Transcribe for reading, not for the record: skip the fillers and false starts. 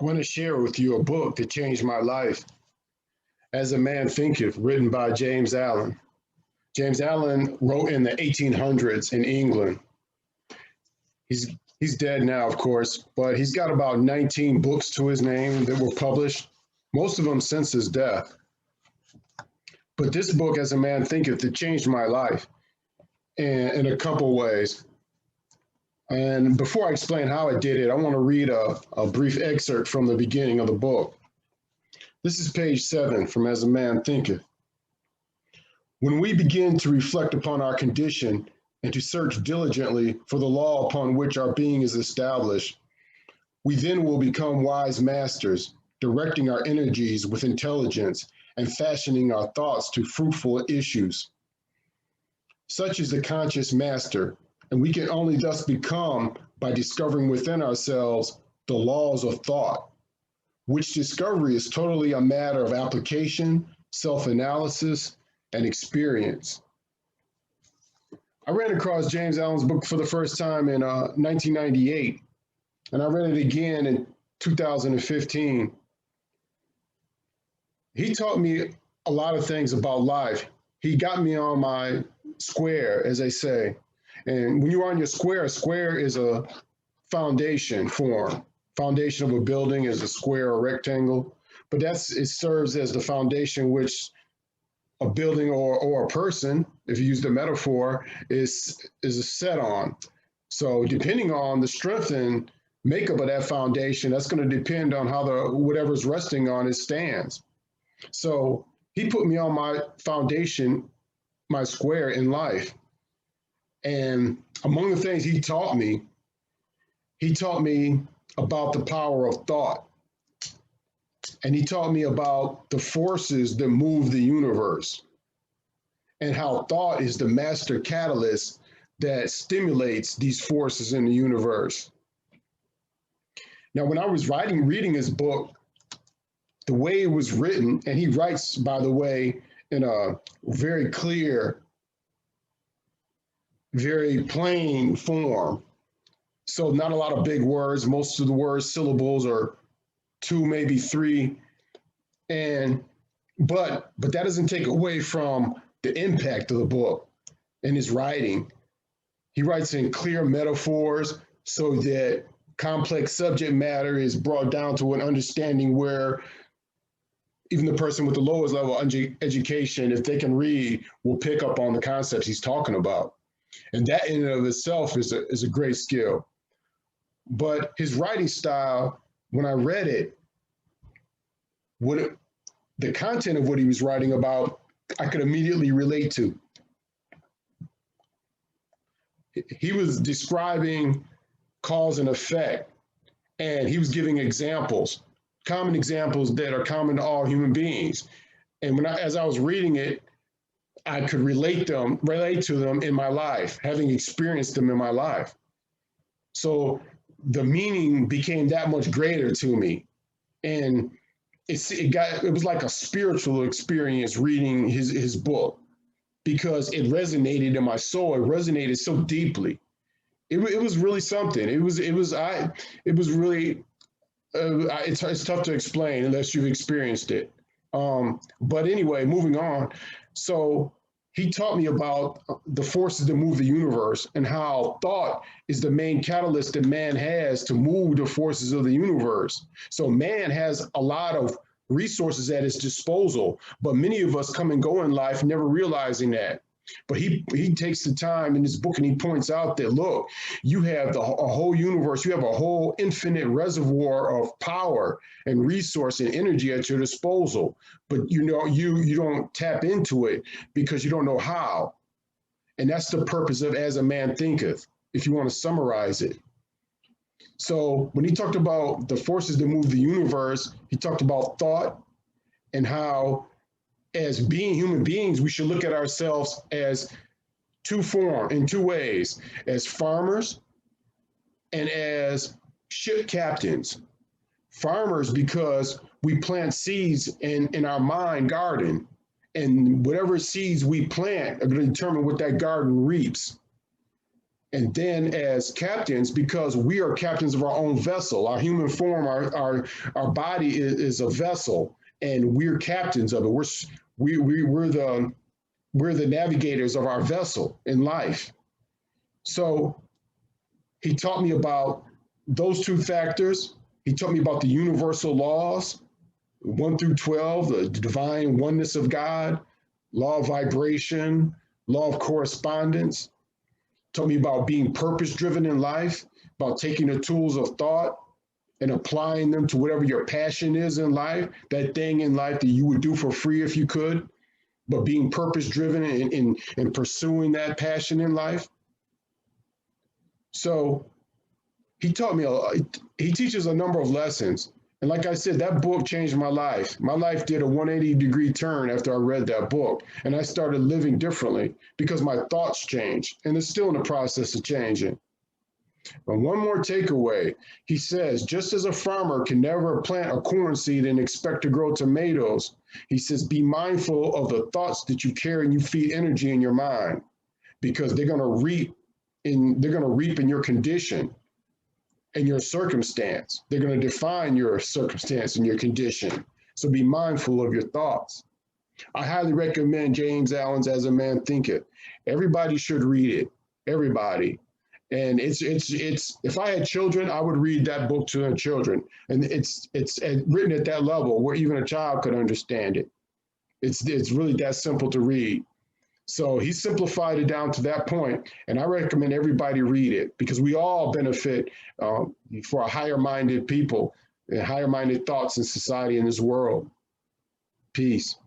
I want to share with you a book that changed my life, As a Man Thinketh, written by James Allen. James Allen wrote in the 1800s in England. He's dead now, of course, but he's got about 19 books to his name that were published, most of them since his death. But this book, As a Man Thinketh, it changed my life in a couple ways. And before I explain how I did it, I want to read a brief excerpt from the beginning of the book. This is page 7 from As a Man Thinketh. When we begin to reflect upon our condition and to search diligently for the law upon which our being is established, we then will become wise masters, directing our energies with intelligence and fashioning our thoughts to fruitful issues. Such is the conscious master, and we can only thus become by discovering within ourselves the laws of thought, which discovery is totally a matter of application, self-analysis, and experience. I ran across James Allen's book for the first time in 1998, and I read it again in 2015. He taught me a lot of things about life. He got me on my square, as they say. And when you're on your square, a square is a foundation form. Foundation of a building is a square or rectangle, but it serves as the foundation which a building or a person, if you use the metaphor, is set on. So depending on the strength and makeup of that foundation, that's going to depend on how whatever's resting on it stands. So he put me on my foundation, my square in life. And among the things he taught me about the power of thought. And he taught me about the forces that move the universe and how thought is the master catalyst that stimulates these forces in the universe. Now, when I was reading his book, the way it was written, and he writes, by the way, in a very clear, very plain form. So not a lot of big words. Most of the words, syllables are 2, maybe 3. But that doesn't take away from the impact of the book and his writing. He writes in clear metaphors so that complex subject matter is brought down to an understanding where even the person with the lowest level of education, if they can read, will pick up on the concepts he's talking about. And that in and of itself is a great skill. But his writing style, when I read it, the content of what he was writing about, I could immediately relate to. He was describing cause and effect, and he was giving examples, common examples that are common to all human beings. And as I was reading it, I could relate to them in my life, having experienced them in my life. So the meaning became that much greater to me. And it was like a spiritual experience reading his book, because it resonated in my soul. It resonated so deeply. It was really something. It's tough to explain unless you've experienced it. But anyway, moving on. So he taught me about the forces that move the universe and how thought is the main catalyst that man has to move the forces of the universe. So man has a lot of resources at his disposal, but many of us come and go in life never realizing that. But he takes the time in his book and he points out that, look, you have a whole universe, you have a whole infinite reservoir of power and resource and energy at your disposal. But you don't tap into it because you don't know how. And that's the purpose of As a Man Thinketh, if you want to summarize it. So when he talked about the forces that move the universe, he talked about thought and how as being human beings, we should look at ourselves as in two ways, as farmers and as ship captains. Farmers, because we plant seeds in our mind garden, and whatever seeds we plant are going to determine what that garden reaps. And then as captains, because we are captains of our own vessel, our human form, our body is a vessel, and we're captains of it. We're the navigators of our vessel in life. So he taught me about those two factors. He taught me about the universal laws, 1 through 12, the divine oneness of God, law of vibration, law of correspondence. Taught me about being purpose driven in life, about taking the tools of thought and applying them to whatever your passion is in life, that thing in life that you would do for free if you could, but being purpose driven in pursuing that passion in life. So he taught me, he teaches a number of lessons. And like I said, that book changed my life. My life did a 180-degree turn after I read that book. And I started living differently because my thoughts changed. And it's still in the process of changing. But one more takeaway. He says, just as a farmer can never plant a corn seed and expect to grow tomatoes, he says, be mindful of the thoughts that you carry and you feed energy in your mind, because they're going to reap in your condition and your circumstance. They're going to define your circumstance and your condition. So be mindful of your thoughts. I highly recommend James Allen's As a Man Thinketh. Everybody should read it. Everybody. And it's if I had children, I would read that book to their children. And it's written at that level where even a child could understand it. It's really that simple to read. So he simplified it down to that point, and I recommend everybody read it because we all benefit for a higher-minded people and higher-minded thoughts in society in this world. Peace.